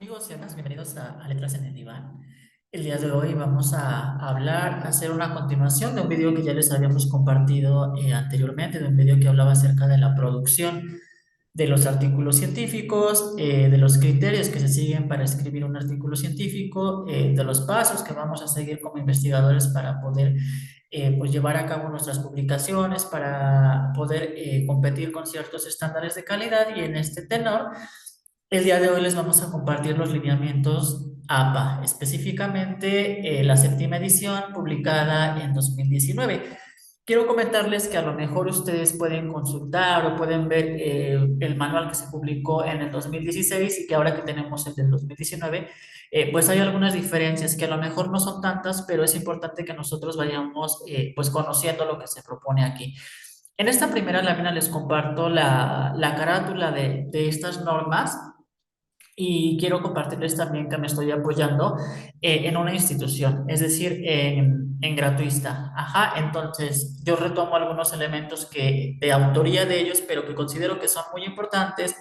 Amigos y amigas, bienvenidos a Letras en el Diván. El día de hoy vamos a hacer una continuación de un video que ya les habíamos compartido anteriormente, de un video que hablaba acerca de la producción de los artículos científicos, de los criterios que se siguen para escribir un artículo científico, de los pasos que vamos a seguir como investigadores para poder pues llevar a cabo nuestras publicaciones, para poder competir con ciertos estándares de calidad. Y en este tenor el día de hoy les vamos a compartir los lineamientos APA, específicamente la séptima edición publicada en 2019. Quiero comentarles que a lo mejor ustedes pueden consultar o pueden ver el manual que se publicó en el 2016 y que ahora que tenemos el del 2019, pues hay algunas diferencias que a lo mejor no son tantas, pero es importante que nosotros vayamos pues conociendo lo que se propone aquí. En esta primera lámina les comparto la carátula de estas normas y quiero compartirles también que me estoy apoyando en una institución, es decir, en gratuista. Ajá, entonces yo retomo algunos elementos de autoría de ellos, pero que considero que son muy importantes,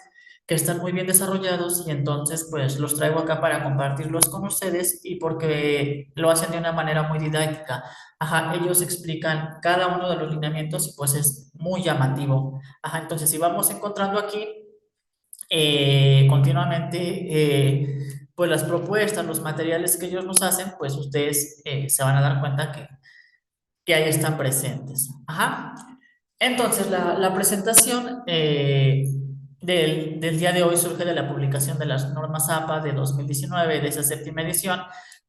que están muy bien desarrollados y entonces pues los traigo acá para compartirlos con ustedes y porque lo hacen de una manera muy didáctica. Ajá, ellos explican cada uno de los lineamientos y pues es muy llamativo. Ajá, entonces si vamos encontrando aquí continuamente pues las propuestas, los materiales que ellos nos hacen, pues ustedes se van a dar cuenta que ahí están presentes. Ajá. Entonces, la presentación del día de hoy surge de la publicación de las normas APA de 2019, de esa séptima edición,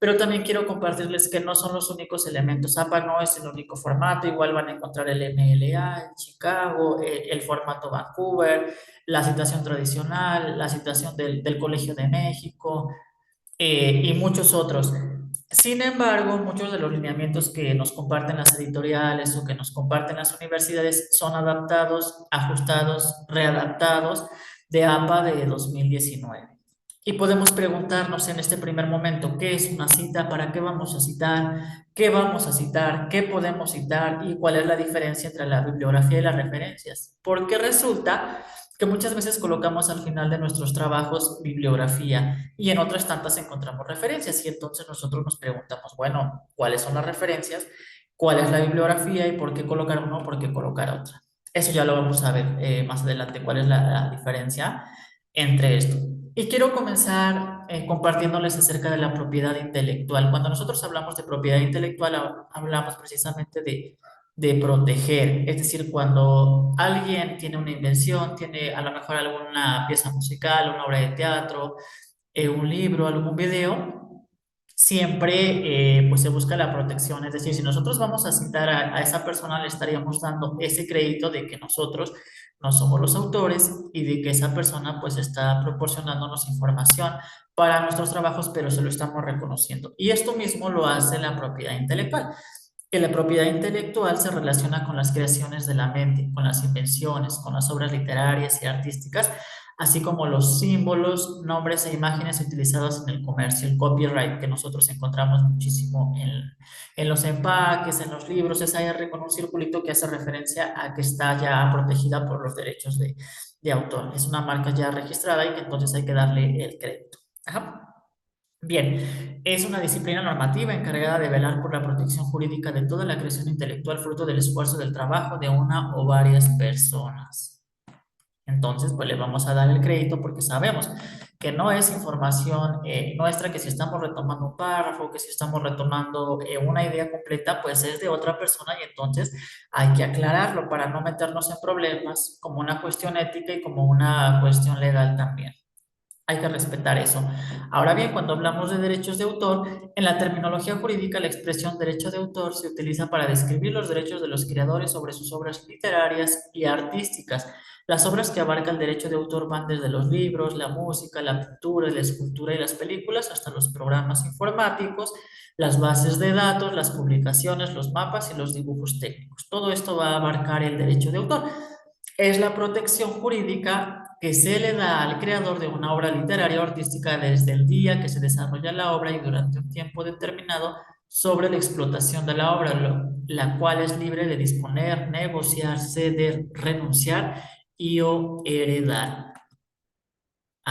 pero también quiero compartirles que no son los únicos elementos. APA no es el único formato, igual van a encontrar el MLA en Chicago, el formato Vancouver, la citación tradicional, la citación del Colegio de México, y muchos otros. Sin embargo, muchos de los lineamientos que nos comparten las editoriales o que nos comparten las universidades son adaptados, ajustados, readaptados de APA de 2019. Y podemos preguntarnos en este primer momento, ¿qué es una cita? ¿Para qué vamos a citar? ¿Qué vamos a citar? ¿Qué podemos citar? ¿Y cuál es la diferencia entre la bibliografía y las referencias? Porque resulta que muchas veces colocamos al final de nuestros trabajos bibliografía y en otras tantas encontramos referencias y entonces nosotros nos preguntamos, bueno, ¿cuáles son las referencias? ¿Cuál es la bibliografía y por qué colocar uno, por qué colocar otra? Eso ya lo vamos a ver más adelante, cuál es la diferencia entre esto. Y quiero comenzar compartiéndoles acerca de la propiedad intelectual. Cuando nosotros hablamos de propiedad intelectual, hablamos precisamente de proteger. Es decir, cuando alguien tiene una invención, tiene a lo mejor alguna pieza musical, una obra de teatro, un libro, algún video, siempre pues se busca la protección. Es decir, si nosotros vamos a citar a esa persona, le estaríamos dando ese crédito de que nosotros no somos los autores y de que esa persona pues está proporcionándonos información para nuestros trabajos, pero se lo estamos reconociendo. Y esto mismo lo hace la propiedad intelectual, que la propiedad intelectual se relaciona con las creaciones de la mente, con las invenciones, con las obras literarias y artísticas, así como los símbolos, nombres e imágenes utilizados en el comercio, el copyright que nosotros encontramos muchísimo en los empaques, en los libros, es ahí con un circulito que hace referencia a que está ya protegida por los derechos de autor. Es una marca ya registrada y que entonces hay que darle el crédito. Ajá. Bien, es una disciplina normativa encargada de velar por la protección jurídica de toda la creación intelectual fruto del esfuerzo del trabajo de una o varias personas. Entonces, pues le vamos a dar el crédito porque sabemos que no es información nuestra, que si estamos retomando un párrafo, que si estamos retomando una idea completa, pues es de otra persona y entonces hay que aclararlo para no meternos en problemas como una cuestión ética y como una cuestión legal también. Hay que respetar eso. Ahora bien, cuando hablamos de derechos de autor, en la terminología jurídica la expresión derecho de autor se utiliza para describir los derechos de los creadores sobre sus obras literarias y artísticas. Las obras que abarca el derecho de autor van desde los libros, la música, la pintura, la escultura y las películas, hasta los programas informáticos, las bases de datos, las publicaciones, los mapas y los dibujos técnicos. Todo esto va a abarcar el derecho de autor. Es la protección jurídica que se le da al creador de una obra literaria o artística desde el día que se desarrolla la obra y durante un tiempo determinado sobre la explotación de la obra, la cual es libre de disponer, negociar, ceder, renunciar y o heredar.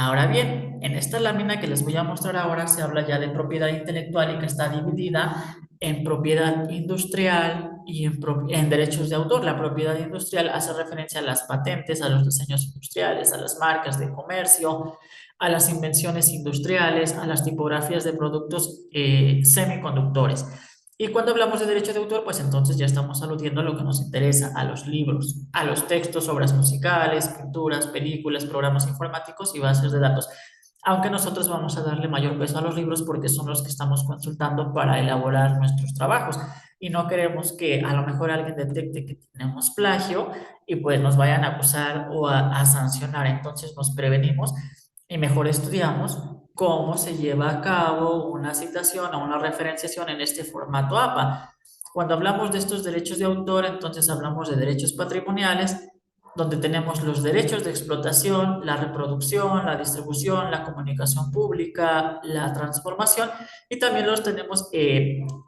Ahora bien, en esta lámina que les voy a mostrar ahora se habla ya de propiedad intelectual y que está dividida en propiedad industrial y en derechos de autor. La propiedad industrial hace referencia a las patentes, a los diseños industriales, a las marcas de comercio, a las invenciones industriales, a las tipografías de productos semiconductores. Y cuando hablamos de derecho de autor, pues entonces ya estamos aludiendo a lo que nos interesa, a los libros, a los textos, obras musicales, pinturas, películas, programas informáticos y bases de datos. Aunque nosotros vamos a darle mayor peso a los libros porque son los que estamos consultando para elaborar nuestros trabajos. Y no queremos que a lo mejor alguien detecte que tenemos plagio y pues nos vayan a acusar o a sancionar. Entonces nos prevenimos y mejor estudiamos cómo se lleva a cabo una citación o una referenciación en este formato APA. Cuando hablamos de estos derechos de autor, entonces hablamos de derechos patrimoniales, donde tenemos los derechos de explotación, la reproducción, la distribución, la comunicación pública, la transformación, y también los tenemos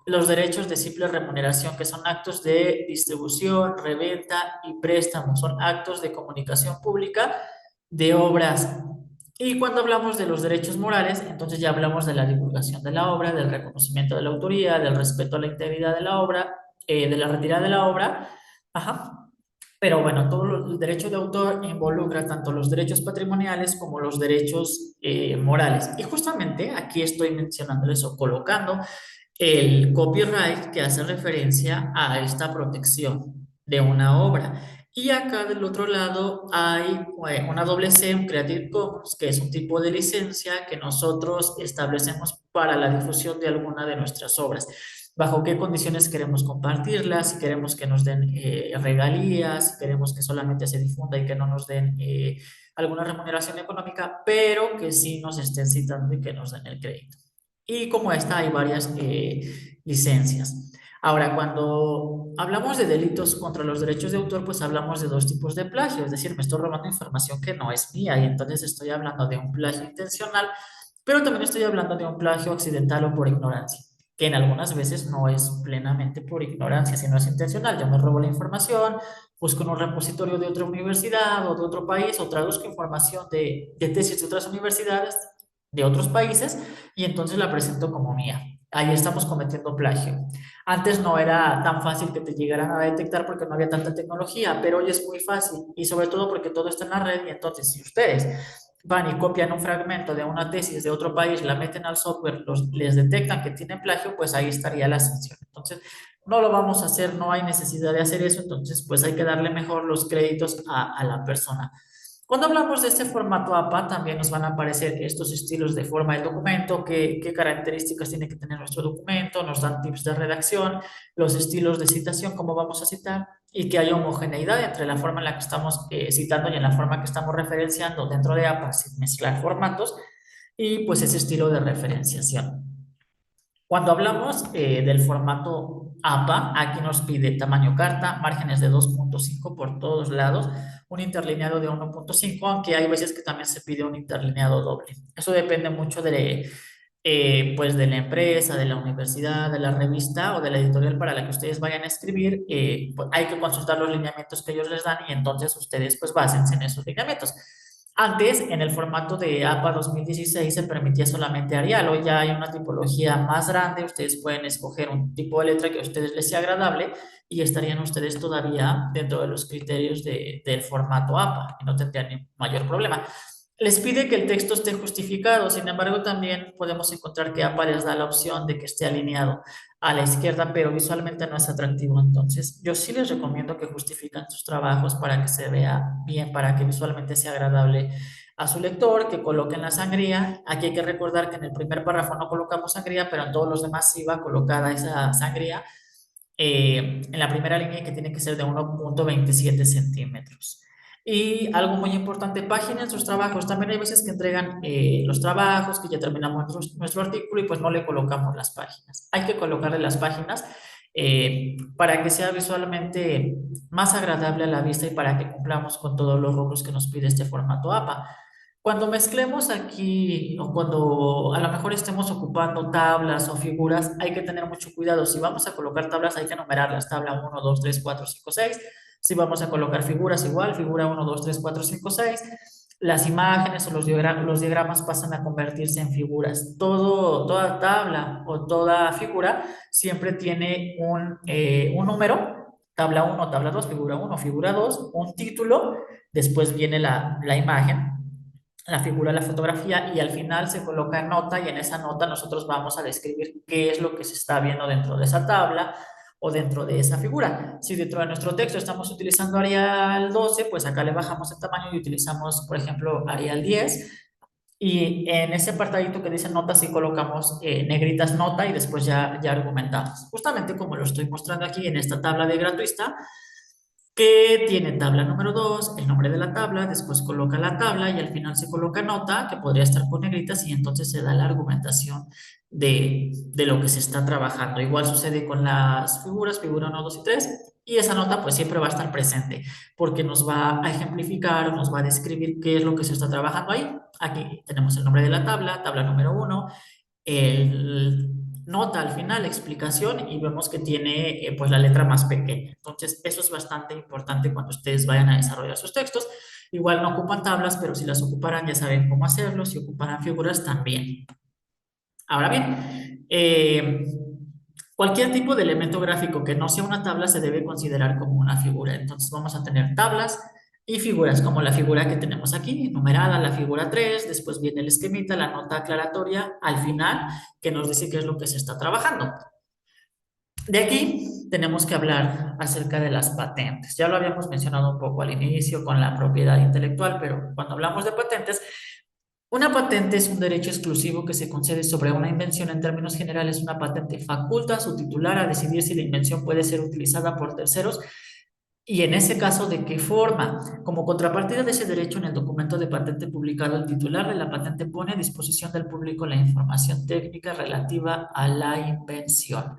los derechos de simple remuneración, que son actos de distribución, reventa y préstamo, son actos de comunicación pública de obras. Y cuando hablamos de los derechos morales, entonces ya hablamos de la divulgación de la obra, del reconocimiento de la autoría, del respeto a la integridad de la obra, de la retirada de la obra. Ajá. Pero bueno, el derecho de autor involucra tanto los derechos patrimoniales como los derechos morales. Y justamente aquí estoy mencionando eso, colocando el copyright que hace referencia a esta protección de una obra. Y acá del otro lado hay una doble C, un Creative Commons, que es un tipo de licencia que nosotros establecemos para la difusión de alguna de nuestras obras. Bajo qué condiciones queremos compartirlas, si queremos que nos den regalías, si queremos que solamente se difunda y que no nos den alguna remuneración económica, pero que sí nos estén citando y que nos den el crédito. Y como esta hay varias licencias. Ahora, cuando hablamos de delitos contra los derechos de autor, pues hablamos de dos tipos de plagio, es decir, me estoy robando información que no es mía y entonces estoy hablando de un plagio intencional, pero también estoy hablando de un plagio accidental o por ignorancia, que en algunas veces no es plenamente por ignorancia, sino es intencional. Yo me robo la información, busco en un repositorio de otra universidad o de otro país o traduzco información de tesis de otras universidades de otros países y entonces la presento como mía. Ahí estamos cometiendo plagio. Antes no era tan fácil que te llegaran a detectar porque no había tanta tecnología, pero hoy es muy fácil y sobre todo porque todo está en la red y entonces si ustedes van y copian un fragmento de una tesis de otro país, la meten al software, les detectan que tienen plagio, pues ahí estaría la sanción. Entonces, no lo vamos a hacer, no hay necesidad de hacer eso, entonces pues hay que darle mejor los créditos a la persona. Cuando hablamos de este formato APA, también nos van a aparecer estos estilos de forma del documento, qué características tiene que tener nuestro documento, nos dan tips de redacción, los estilos de citación, cómo vamos a citar, y que haya homogeneidad entre la forma en la que estamos citando y en la forma que estamos referenciando dentro de APA, sin mezclar formatos, y pues ese estilo de referenciación. Cuando hablamos del formato APA, aquí nos pide tamaño carta, márgenes de 2.5 por todos lados, un interlineado de 1.5, aunque hay veces que también se pide un interlineado doble. Eso depende mucho pues de la empresa, de la universidad, de la revista o de la editorial para la que ustedes vayan a escribir. Pues hay que consultar los lineamientos que ellos les dan y entonces ustedes pues básense en esos lineamientos. Antes, en el formato de APA 2016 se permitía solamente Arial. Hoy ya hay una tipología más grande. Ustedes pueden escoger un tipo de letra que a ustedes les sea agradable y estarían ustedes todavía dentro de los criterios del formato APA y no tendrían ni mayor problema. Les pide que el texto esté justificado. Sin embargo, también podemos encontrar que APA les da la opción de que esté alineado a la izquierda, pero visualmente no es atractivo. Entonces, yo sí les recomiendo que justifiquen sus trabajos para que se vea bien, para que visualmente sea agradable a su lector, que coloquen la sangría. Aquí hay que recordar que en el primer párrafo no colocamos sangría, pero en todos los demás sí va colocada esa sangría en la primera línea que tiene que ser de 1.27 centímetros. Y algo muy importante, páginas sus trabajos. También hay veces que entregan los trabajos, que ya terminamos nuestro artículo y pues no le colocamos las páginas. Hay que colocarle las páginas para que sea visualmente más agradable a la vista y para que cumplamos con todos los rubros que nos pide este formato APA. Cuando mezclemos aquí o cuando a lo mejor estemos ocupando tablas o figuras, hay que tener mucho cuidado. Si vamos a colocar tablas, hay que numerarlas. Tabla 1, 2, 3, 4, 5, 6. Si vamos a colocar figuras, igual, figura 1, 2, 3, 4, 5, 6. Las imágenes o los diagramas pasan a convertirse en figuras. Toda tabla o toda figura siempre tiene un número, tabla uno, tabla 2, figura uno, figura 2, un título, después viene la imagen, la figura, la fotografía, y al final se coloca nota, y en esa nota nosotros vamos a describir qué es lo que se está viendo dentro de esa tabla o dentro de esa figura. Si dentro de nuestro texto estamos utilizando Arial 12, pues acá le bajamos el tamaño y utilizamos, por ejemplo, Arial 10. Y en ese apartadito que dice nota, sí colocamos negritas nota y después ya argumentamos. Justamente como lo estoy mostrando aquí en esta tabla de gratuista, que tiene tabla número 2, el nombre de la tabla, después coloca la tabla y al final se coloca nota, que podría estar con negritas, y entonces se da la argumentación de lo que se está trabajando. Igual sucede con las figuras, figura uno, 2 y 3, y esa nota pues siempre va a estar presente, porque nos va a ejemplificar, nos va a describir qué es lo que se está trabajando ahí. Aquí tenemos el nombre de la tabla, tabla número 1, el nota al final, explicación, y vemos que tiene pues la letra más pequeña. Entonces, eso es bastante importante cuando ustedes vayan a desarrollar sus textos. Igual no ocupan tablas, pero si las ocuparan ya saben cómo hacerlo, si ocuparan figuras también. Ahora bien, cualquier tipo de elemento gráfico que no sea una tabla se debe considerar como una figura. Entonces vamos a tener tablas y figuras, como la figura que tenemos aquí, numerada, la figura 3, después viene el esquemita, la nota aclaratoria al final, que nos dice qué es lo que se está trabajando. De aquí tenemos que hablar acerca de las patentes. Ya lo habíamos mencionado un poco al inicio con la propiedad intelectual, pero cuando hablamos de patentes, una patente es un derecho exclusivo que se concede sobre una invención. En términos generales, una patente faculta a su titular a decidir si la invención puede ser utilizada por terceros y en ese caso, ¿de qué forma? Como contrapartida de ese derecho, en el documento de patente publicado, el titular de la patente pone a disposición del público la información técnica relativa a la invención.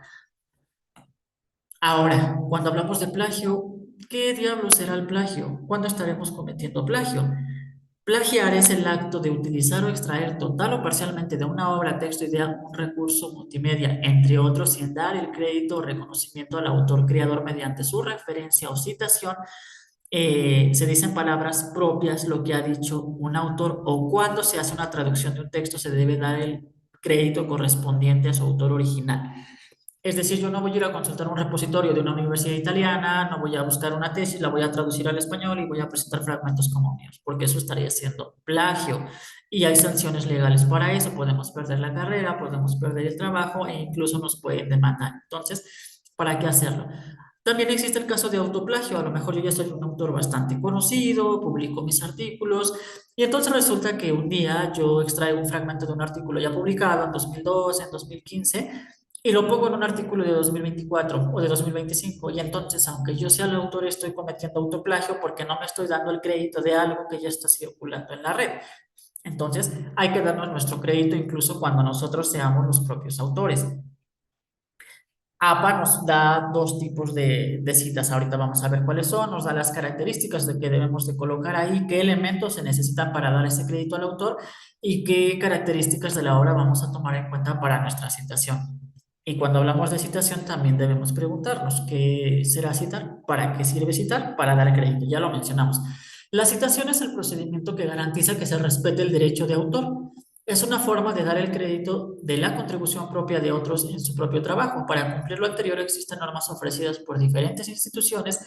Ahora, cuando hablamos de plagio, ¿qué diablos será el plagio? ¿Cuándo estaremos cometiendo plagio? Plagiar es el acto de utilizar o extraer total o parcialmente de una obra, texto, idea, un recurso multimedia, entre otros, sin dar el crédito o reconocimiento al autor creador mediante su referencia o citación. Se dicen palabras propias lo que ha dicho un autor, o cuando se hace una traducción de un texto se debe dar el crédito correspondiente a su autor original. Es decir, yo no voy a ir a consultar un repositorio de una universidad italiana, no voy a buscar una tesis, la voy a traducir al español y voy a presentar fragmentos como míos, porque eso estaría siendo plagio. Y hay sanciones legales para eso, podemos perder la carrera, podemos perder el trabajo e incluso nos pueden demandar. Entonces, ¿para qué hacerlo? También existe el caso de autoplagio. A lo mejor yo ya soy un autor bastante conocido, publico mis artículos y entonces resulta que un día yo extraigo un fragmento de un artículo ya publicado en 2012, en 2015, y lo pongo en un artículo de 2024 o de 2025. Y entonces, aunque yo sea el autor, estoy cometiendo autoplagio porque no me estoy dando el crédito de algo que ya está circulando en la red. Entonces, hay que darnos nuestro crédito incluso cuando nosotros seamos los propios autores. APA nos da dos tipos de citas. Ahorita vamos a ver cuáles son. Nos da las características de que debemos de colocar ahí, qué elementos se necesitan para dar ese crédito al autor y qué características de la obra vamos a tomar en cuenta para nuestra citación. Y cuando hablamos de citación también debemos preguntarnos, ¿qué será citar? ¿Para qué sirve citar? Para dar crédito, ya lo mencionamos. La citación es el procedimiento que garantiza que se respete el derecho de autor. Es una forma de dar el crédito de la contribución propia de otros en su propio trabajo. Para cumplir lo anterior existen normas ofrecidas por diferentes instituciones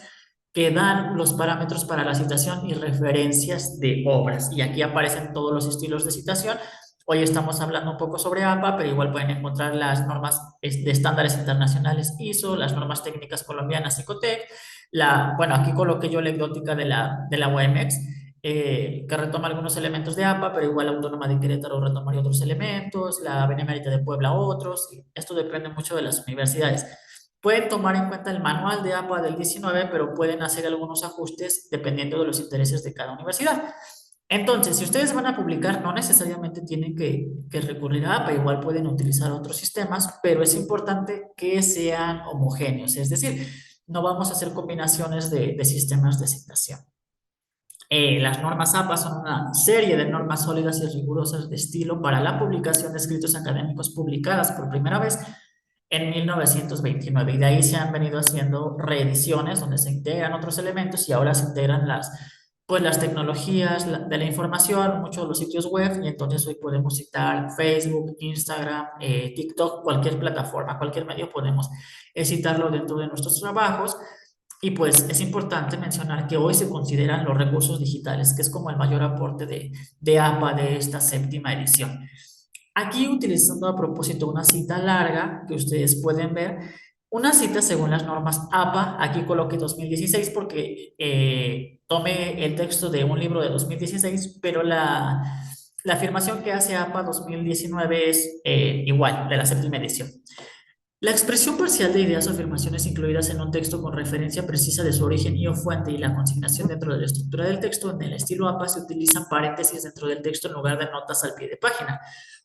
que dan los parámetros para la citación y referencias de obras. Y aquí aparecen todos los estilos de citación. Hoy estamos hablando un poco sobre APA, pero igual pueden encontrar las normas de estándares internacionales ISO, las normas técnicas colombianas ICOTEC, bueno, aquí coloqué yo la anecdótica de la UEMEX, que retoma algunos elementos de APA, pero igual la Autónoma de Querétaro retomaría otros elementos, la Benemérita de Puebla otros, y esto depende mucho de las universidades. Pueden tomar en cuenta el manual de APA del 19, pero pueden hacer algunos ajustes dependiendo de los intereses de cada universidad. Entonces, si ustedes van a publicar, no necesariamente tienen que recurrir a APA, igual pueden utilizar otros sistemas, pero es importante que sean homogéneos, es decir, no vamos a hacer combinaciones de sistemas de citación. Las normas APA son una serie de normas sólidas y rigurosas de estilo para la publicación de escritos académicos publicadas por primera vez en 1929, y de ahí se han venido haciendo reediciones donde se integran otros elementos y ahora se integran pues las tecnologías de la información, muchos de los sitios web, y entonces hoy podemos citar Facebook, Instagram, TikTok, cualquier plataforma, cualquier medio podemos citarlo dentro de nuestros trabajos. Y pues es importante mencionar que hoy se consideran los recursos digitales, que es como el mayor aporte de APA de esta séptima edición. Aquí utilizando a propósito una cita larga que ustedes pueden ver, una cita según las normas APA, aquí coloqué 2016 porque tomé el texto de un libro de 2016, pero la afirmación que hace APA 2019 es igual, de la séptima edición. La expresión parcial de ideas o afirmaciones incluidas en un texto con referencia precisa de su origen y o fuente y la consignación dentro de la estructura del texto en el estilo APA se utilizan paréntesis dentro del texto en lugar de notas al pie de página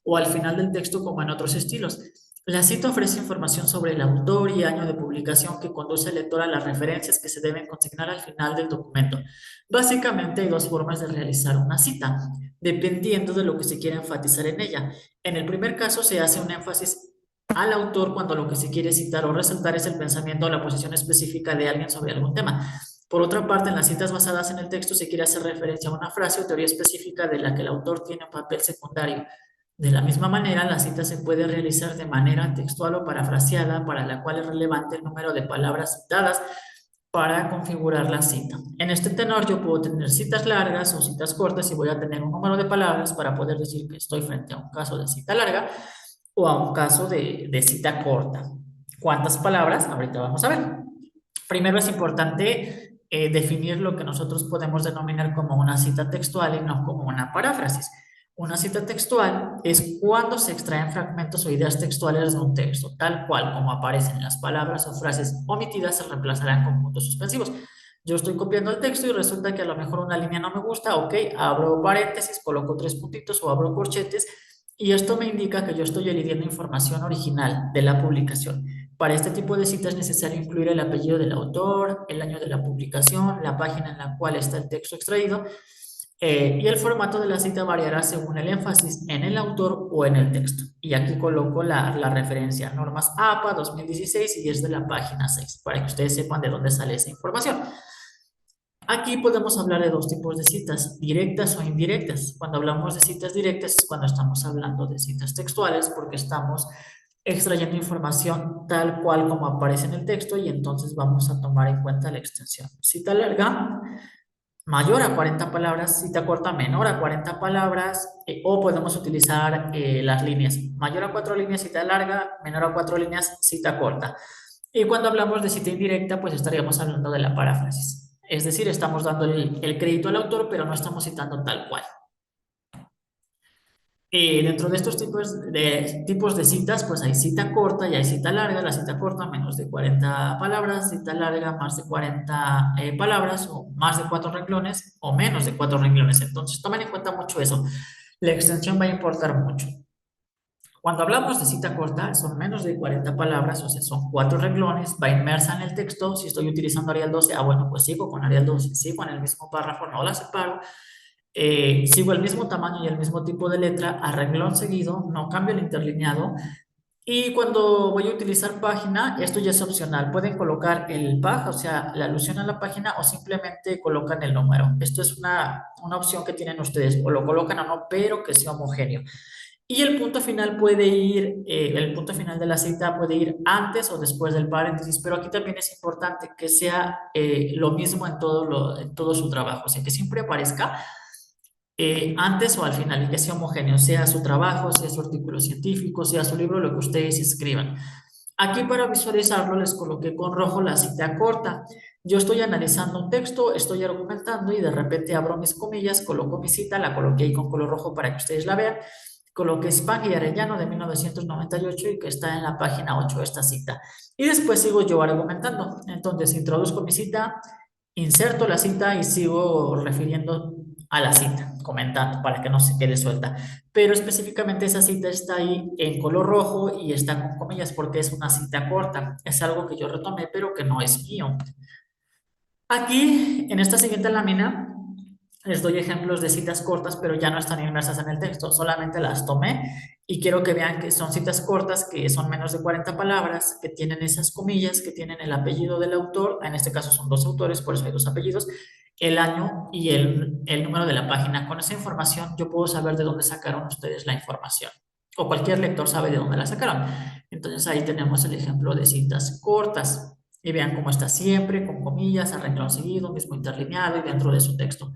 o al final del texto como en otros estilos. La cita ofrece información sobre el autor y año de publicación que conduce al lector a las referencias que se deben consignar al final del documento. Básicamente hay dos formas de realizar una cita, dependiendo de lo que se quiera enfatizar en ella. En el primer caso se hace un énfasis al autor cuando lo que se quiere citar o resaltar es el pensamiento o la posición específica de alguien sobre algún tema. Por otra parte, en las citas basadas en el texto se quiere hacer referencia a una frase o teoría específica de la que el autor tiene un papel secundario. De la misma manera, la cita se puede realizar de manera textual o parafraseada, para la cual es relevante el número de palabras citadas para configurar la cita. En este tenor yo puedo tener citas largas o citas cortas y voy a tener un número de palabras para poder decir que estoy frente a un caso de cita larga o a un caso de cita corta. ¿Cuántas palabras? Ahorita vamos a ver. Primero es importante definir lo que nosotros podemos denominar como una cita textual y no como una paráfrasis. Una cita textual es cuando se extraen fragmentos o ideas textuales de un texto, tal cual como aparecen las palabras o frases omitidas se reemplazarán con puntos suspensivos. Yo estoy copiando el texto y resulta que a lo mejor una línea no me gusta, ok, abro paréntesis, coloco tres puntitos o abro corchetes y esto me indica que yo estoy eligiendo información original de la publicación. Para este tipo de cita es necesario incluir el apellido del autor, el año de la publicación, la página en la cual está el texto extraído, y el formato de la cita variará según el énfasis en el autor o en el texto. Y aquí coloco la referencia, normas APA 2016 y es de la página 6, para que ustedes sepan de dónde sale esa información. Aquí podemos hablar de dos tipos de citas, directas o indirectas. Cuando hablamos de citas directas es cuando estamos hablando de citas textuales porque estamos extrayendo información tal cual como aparece en el texto y entonces vamos a tomar en cuenta la extensión. Cita larga, mayor a 40 palabras, cita corta, menor a 40 palabras, o podemos utilizar las líneas. Mayor a 4 líneas, cita larga, menor a 4 líneas, cita corta. Y cuando hablamos de cita indirecta, pues estaríamos hablando de la paráfrasis. Es decir, estamos dando el crédito al autor, pero no estamos citando tal cual. Dentro de estos tipos de citas, pues hay cita corta y hay cita larga. La cita corta, menos de 40 palabras, cita larga, más de 40 palabras, o más de 4 renglones, o menos de 4 renglones. Entonces, tomen en cuenta mucho eso. La extensión va a importar mucho. Cuando hablamos de cita corta, son menos de 40 palabras, o sea, son 4 renglones, va inmersa en el texto. Si estoy utilizando Arial 12, bueno, pues sigo con Arial 12, sigo en el mismo párrafo, no la separo. Sigo el mismo tamaño y el mismo tipo de letra a renglón seguido, no cambio el interlineado. Y cuando voy a utilizar página, esto ya es opcional. Pueden colocar el PAG, o sea, la alusión a la página, o simplemente colocan el número. Esto es una opción que tienen ustedes, o lo colocan o no, pero que sea homogéneo. Y el punto final puede ir, el punto final de la cita puede ir antes o después del paréntesis, pero aquí también es importante que sea lo mismo en todo su trabajo, o sea, que siempre aparezca antes o al final y que sea homogéneo, sea su trabajo, sea su artículo científico, sea su libro, lo que ustedes escriban. Aquí para visualizarlo les coloqué con rojo la cita corta. Yo estoy analizando un texto, estoy argumentando y de repente abro mis comillas, coloco mi cita, la coloqué ahí con color rojo para que ustedes la vean. Coloqué Spang y Arellano de 1998 y que está en la página 8 esta cita. Y después sigo yo argumentando. Entonces introduzco mi cita, inserto la cita y sigo refiriendo a la cita, comentando para que no se quede suelta. Pero específicamente esa cita está ahí en color rojo y está con comillas porque es una cita corta. Es algo que yo retomé, pero que no es mío. Aquí, en esta siguiente lámina, les doy ejemplos de citas cortas, pero ya no están inmersas en el texto, solamente las tomé y quiero que vean que son citas cortas, que son menos de 40 palabras, que tienen esas comillas, que tienen el apellido del autor, en este caso son dos autores, por eso hay dos apellidos, el año y el número de la página. Con esa información yo puedo saber de dónde sacaron ustedes la información. O cualquier lector sabe de dónde la sacaron. Entonces ahí tenemos el ejemplo de citas cortas. Y vean cómo está siempre, con comillas, a renglón seguido, mismo interlineado y dentro de su texto.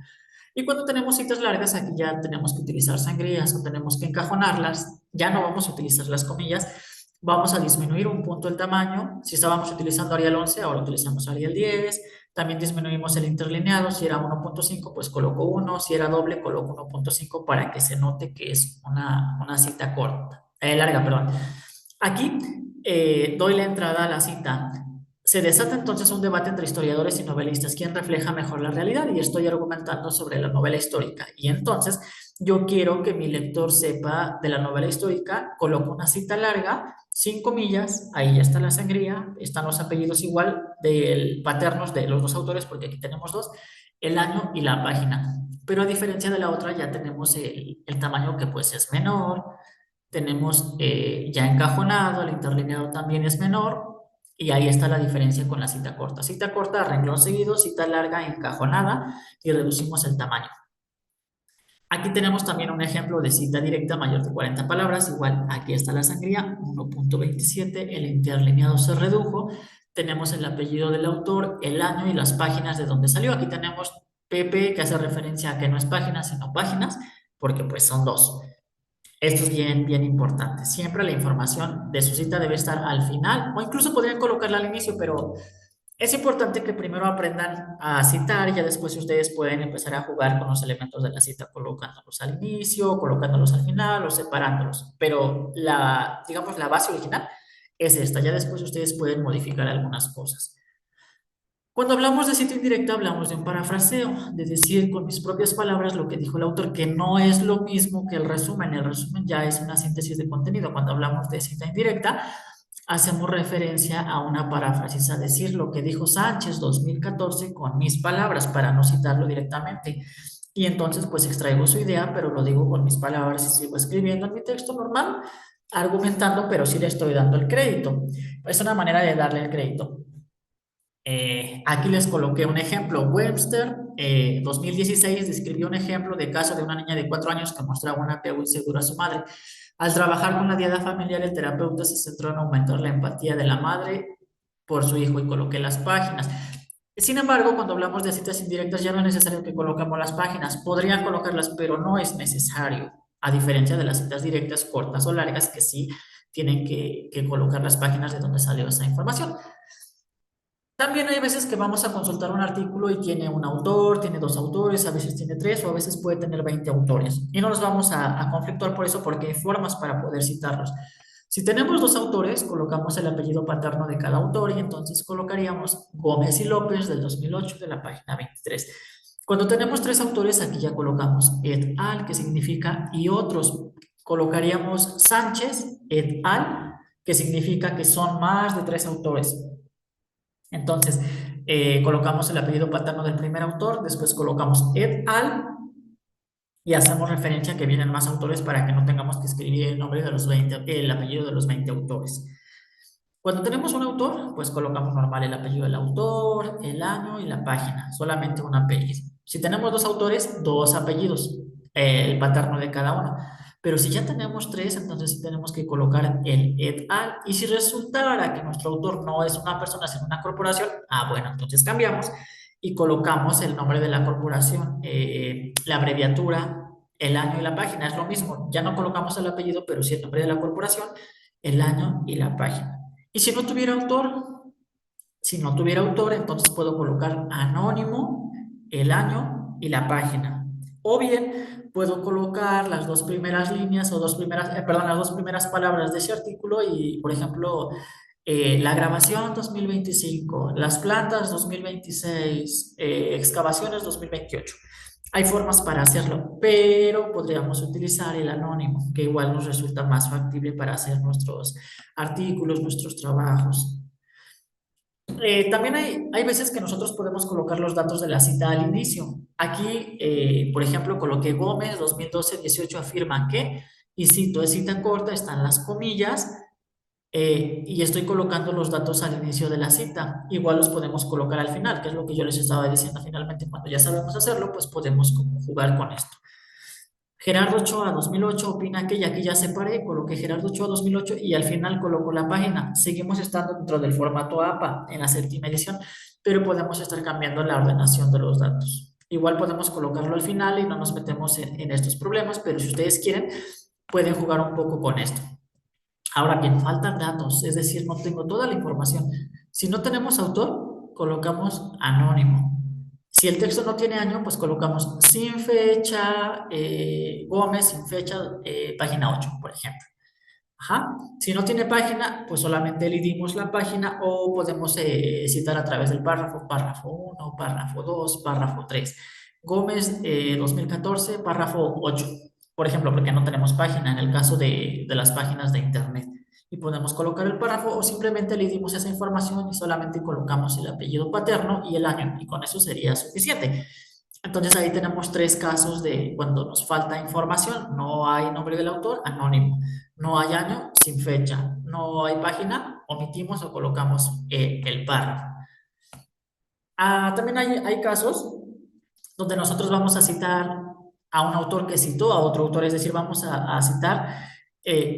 Y cuando tenemos citas largas, aquí ya tenemos que utilizar sangrías o tenemos que encajonarlas. Ya no vamos a utilizar las comillas. Vamos a disminuir un punto el tamaño. Si estábamos utilizando Arial 11, ahora utilizamos Arial 10. También disminuimos el interlineado. Si era 1.5, pues coloco 1. Si era doble, coloco 1.5 para que se note que es una cita corta, larga, perdón. Aquí doy la entrada a la cita. Se desata entonces un debate entre historiadores y novelistas, quién refleja mejor la realidad, y estoy argumentando sobre la novela histórica. Y entonces yo quiero que mi lector sepa de la novela histórica, coloco una cita larga, sin comillas, ahí ya está la sangría, están los apellidos igual del paternos de los dos autores, porque aquí tenemos dos, el año y la página. Pero a diferencia de la otra, ya tenemos el tamaño que pues es menor, tenemos ya encajonado, el interlineado también es menor, y ahí está la diferencia con la cita corta. Cita corta, renglón seguido, cita larga, encajonada, y reducimos el tamaño. Aquí tenemos también un ejemplo de cita directa mayor de 40 palabras. Igual, aquí está la sangría, 1.27, el interlineado se redujo. Tenemos el apellido del autor, el año y las páginas de donde salió. Aquí tenemos PP, que hace referencia a que no es páginas, sino páginas, porque pues son dos. Esto es bien, bien importante. Siempre la información de su cita debe estar al final, o incluso podrían colocarla al inicio, pero es importante que primero aprendan a citar y ya después ustedes pueden empezar a jugar con los elementos de la cita, colocándolos al inicio, colocándolos al final o separándolos. Pero digamos, la base original es esta. Ya después ustedes pueden modificar algunas cosas. Cuando hablamos de cita indirecta, hablamos de un parafraseo, de decir con mis propias palabras lo que dijo el autor, que no es lo mismo que el resumen. El resumen ya es una síntesis de contenido. Cuando hablamos de cita indirecta, hacemos referencia a una paráfrasis, a decir lo que dijo Sánchez 2014 con mis palabras, para no citarlo directamente. Y entonces, pues extraigo su idea, pero lo digo con mis palabras y sigo escribiendo en mi texto normal, argumentando, pero sí le estoy dando el crédito. Es una manera de darle el crédito. Aquí les coloqué un ejemplo. Webster, 2016, describió un ejemplo de caso de una niña de 4 años que mostraba un apego inseguro a su madre. Al trabajar con la diada familiar, el terapeuta se centró en aumentar la empatía de la madre por su hijo y coloqué las páginas. Sin embargo, cuando hablamos de citas indirectas, ya no es necesario que coloquemos las páginas. Podrían colocarlas, pero no es necesario, a diferencia de las citas directas cortas o largas, que sí tienen que colocar las páginas de donde salió esa información. También hay veces que vamos a consultar un artículo y tiene un autor, tiene dos autores, a veces tiene tres o a veces puede tener 20 autores. Y no nos vamos a conflictuar por eso porque hay formas para poder citarlos. Si tenemos dos autores, colocamos el apellido paterno de cada autor y entonces colocaríamos Gómez y López del 2008 de la página 23. Cuando tenemos tres autores, aquí ya colocamos et al, que significa y otros. Colocaríamos Sánchez et al, que significa que son más de tres autores. Entonces, colocamos el apellido paterno del primer autor, después colocamos et al y hacemos referencia a que vienen más autores para que no tengamos que escribir el nombre de los 20, el apellido de los 20 autores. Cuando tenemos un autor, pues colocamos normal el apellido del autor, el año y la página, solamente un apellido. Si tenemos dos autores, dos apellidos, el paterno de cada uno. Pero si ya tenemos tres, entonces sí tenemos que colocar el et al. Y si resultara que nuestro autor no es una persona, sino una corporación, bueno, entonces cambiamos y colocamos el nombre de la corporación, la abreviatura, el año y la página. Es lo mismo, ya no colocamos el apellido, pero sí el nombre de la corporación, el año y la página. Y si no tuviera autor, entonces puedo colocar anónimo, el año y la página. O bien puedo colocar las dos primeras líneas o las dos primeras palabras de ese artículo y, por ejemplo, la grabación 2025, las plantas 2026, excavaciones 2028. Hay formas para hacerlo, pero podríamos utilizar el anónimo, que igual nos resulta más factible para hacer nuestros artículos, nuestros trabajos. También hay veces que nosotros podemos colocar los datos de la cita al inicio. Aquí, por ejemplo, coloqué Gómez 2012-18 afirma que, y cito, es cita corta, están las comillas, y estoy colocando los datos al inicio de la cita. Igual los podemos colocar al final, que es lo que yo les estaba diciendo. Finalmente, cuando ya sabemos hacerlo, pues podemos como jugar con esto. Gerardo Ochoa 2008 opina que, y aquí ya separé, coloqué Gerardo Ochoa 2008 y al final coloco la página. Seguimos estando dentro del formato APA en la séptima edición, pero podemos estar cambiando la ordenación de los datos. Igual podemos colocarlo al final y no nos metemos en estos problemas, pero si ustedes quieren, pueden jugar un poco con esto. Ahora bien, faltan datos, es decir, no tengo toda la información. Si no tenemos autor, colocamos anónimo. Si el texto no tiene año, pues colocamos sin fecha, Gómez, sin fecha, página 8, por ejemplo. Ajá. Si no tiene página, pues solamente elidimos la página o podemos citar a través del párrafo, párrafo 1, párrafo 2, párrafo 3. Gómez 2014, párrafo 8, por ejemplo, porque no tenemos página en el caso de las páginas de internet. Y podemos colocar el párrafo o simplemente elidimos esa información y solamente colocamos el apellido paterno y el año y con eso sería suficiente. Entonces ahí tenemos tres casos de cuando nos falta información, no hay nombre del autor, anónimo. No hay año, sin fecha. No hay página, omitimos o colocamos el párrafo. También hay casos donde nosotros vamos a citar a un autor que citó a otro autor, es decir, vamos a citar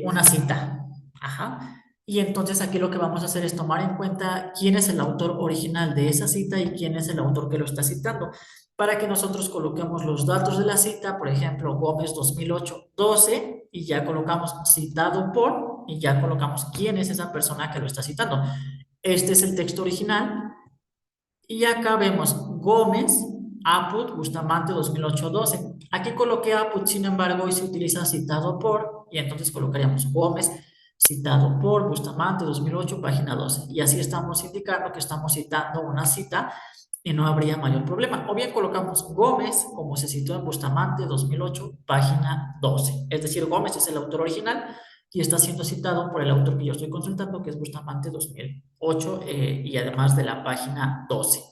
una cita. Ajá. Y entonces aquí lo que vamos a hacer es tomar en cuenta quién es el autor original de esa cita y quién es el autor que lo está citando, para que nosotros coloquemos los datos de la cita, por ejemplo, Gómez 2008, 12, y ya colocamos citado por, y ya colocamos quién es esa persona que lo está citando. Este es el texto original y acá vemos Gómez, Apud, Bustamante 2008-12. Aquí coloqué Apud, sin embargo, hoy se utiliza citado por, y entonces colocaríamos Gómez, citado por Bustamante 2008, página 12. Y así estamos indicando que estamos citando una cita y no habría mayor problema. O bien colocamos Gómez, como se citó en Bustamante 2008, página 12. Es decir, Gómez es el autor original y está siendo citado por el autor que yo estoy consultando, que es Bustamante 2008, y además de la página 12.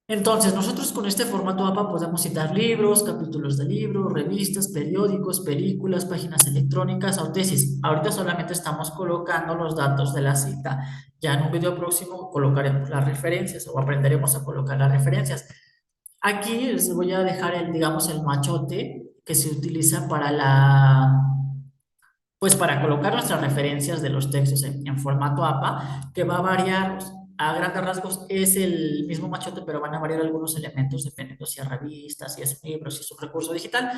Entonces, nosotros con este formato APA podemos citar libros, capítulos de libros, revistas, periódicos, películas, páginas electrónicas o tesis. Ahorita solamente estamos colocando los datos de la cita. Ya en un video próximo colocaremos las referencias o aprenderemos a colocar las referencias. Aquí les voy a dejar el, digamos, el machote que se utiliza para pues para colocar nuestras referencias de los textos en formato APA, que va a variar a grandes rasgos, es el mismo machote, pero van a variar algunos elementos dependiendo si es revista, si es libro, si es un recurso digital.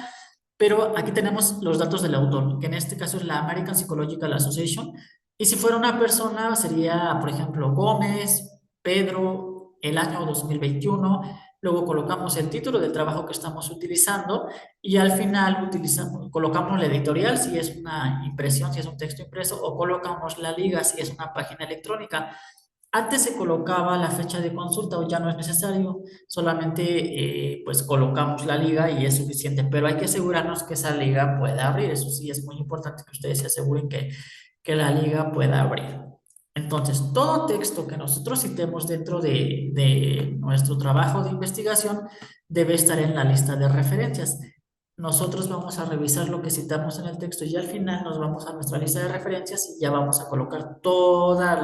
Pero aquí tenemos los datos del autor, que en este caso es la American Psychological Association. Y si fuera una persona, sería, por ejemplo, Gómez, Pedro, el año 2021. Luego colocamos el título del trabajo que estamos utilizando y al final colocamos la editorial si es una impresión, si es un texto impreso, o colocamos la liga si es una página electrónica. Antes se colocaba la fecha de consulta o ya no es necesario, solamente pues colocamos la liga y es suficiente, pero hay que asegurarnos que esa liga pueda abrir. Eso sí es muy importante que ustedes se aseguren que la liga pueda abrir. Entonces, todo texto que nosotros citemos dentro de nuestro trabajo de investigación debe estar en la lista de referencias. Nosotros vamos a revisar lo que citamos en el texto y al final nos vamos a nuestra lista de referencias y ya vamos a colocar todas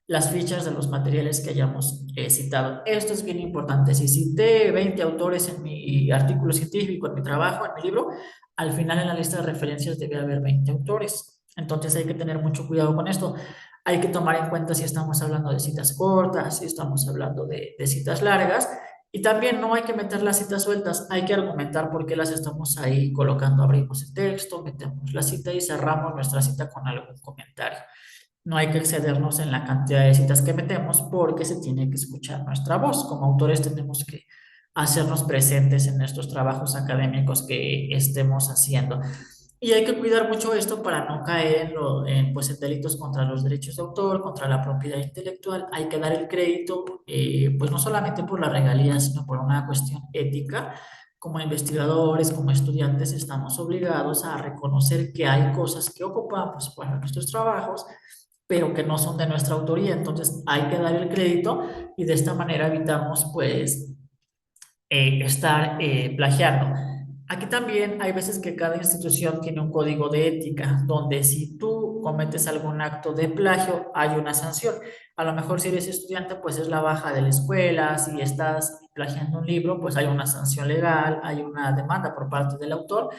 las fichas de los materiales que hayamos citado. Esto es bien importante. Si cité 20 autores en mi artículo científico, en mi trabajo, en mi libro, al final en la lista de referencias debe haber 20 autores. Entonces hay que tener mucho cuidado con esto. Hay que tomar en cuenta si estamos hablando de citas cortas, si estamos hablando de citas largas. Y también no hay que meter las citas sueltas, hay que argumentar por qué las estamos ahí colocando. Abrimos el texto, metemos la cita y cerramos nuestra cita con algún comentario. No hay que excedernos en la cantidad de citas que metemos porque se tiene que escuchar nuestra voz. Como autores tenemos que hacernos presentes en estos trabajos académicos que estemos haciendo. Y hay que cuidar mucho esto para no caer pues, en delitos contra los derechos de autor, contra la propiedad intelectual. Hay que dar el crédito, pues no solamente por la regalía, sino por una cuestión ética. Como investigadores, como estudiantes, estamos obligados a reconocer que hay cosas que ocupamos para nuestros trabajos, pero que no son de nuestra autoría. Entonces hay que dar el crédito y de esta manera evitamos, pues, estar plagiando. Aquí también hay veces que cada institución tiene un código de ética, donde si tú cometes algún acto de plagio, hay una sanción. A lo mejor si eres estudiante, pues es la baja de la escuela. Si estás plagiando un libro, pues hay una sanción legal, hay una demanda por parte del autor.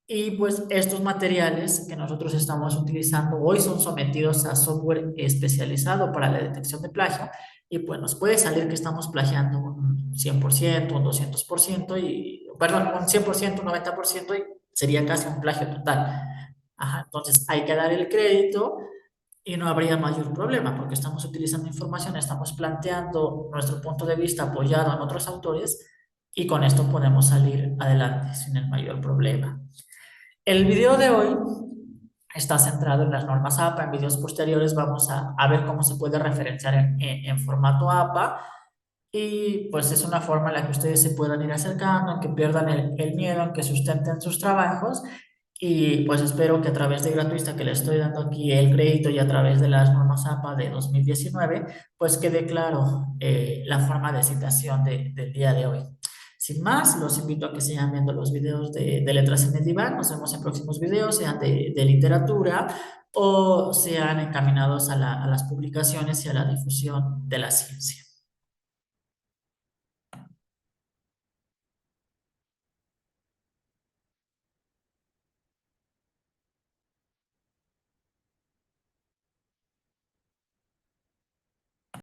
Y pues estos materiales que nosotros estamos utilizando hoy son sometidos a software especializado para la detección de plagio y pues nos puede salir que estamos plagiando un 100%, un 200% y, perdón, un 100%, un 90% y sería casi un plagio total. Ajá, entonces hay que dar el crédito y no habría mayor problema porque estamos utilizando información, estamos planteando nuestro punto de vista apoyado en otros autores y con esto podemos salir adelante sin el mayor problema. El video de hoy está centrado en las normas APA. En videos posteriores vamos a ver cómo se puede referenciar en formato APA y pues es una forma en la que ustedes se puedan ir acercando, en que pierdan el miedo, en que sustenten sus trabajos y pues espero que a través de Gratuista que le estoy dando aquí el crédito y a través de las normas APA de 2019 pues quede claro la forma de citación del día de hoy. Sin más, los invito a que sigan viendo los videos de Letras en el Diván. Nos vemos en próximos videos, sean de literatura o sean encaminados a las publicaciones y a la difusión de la ciencia.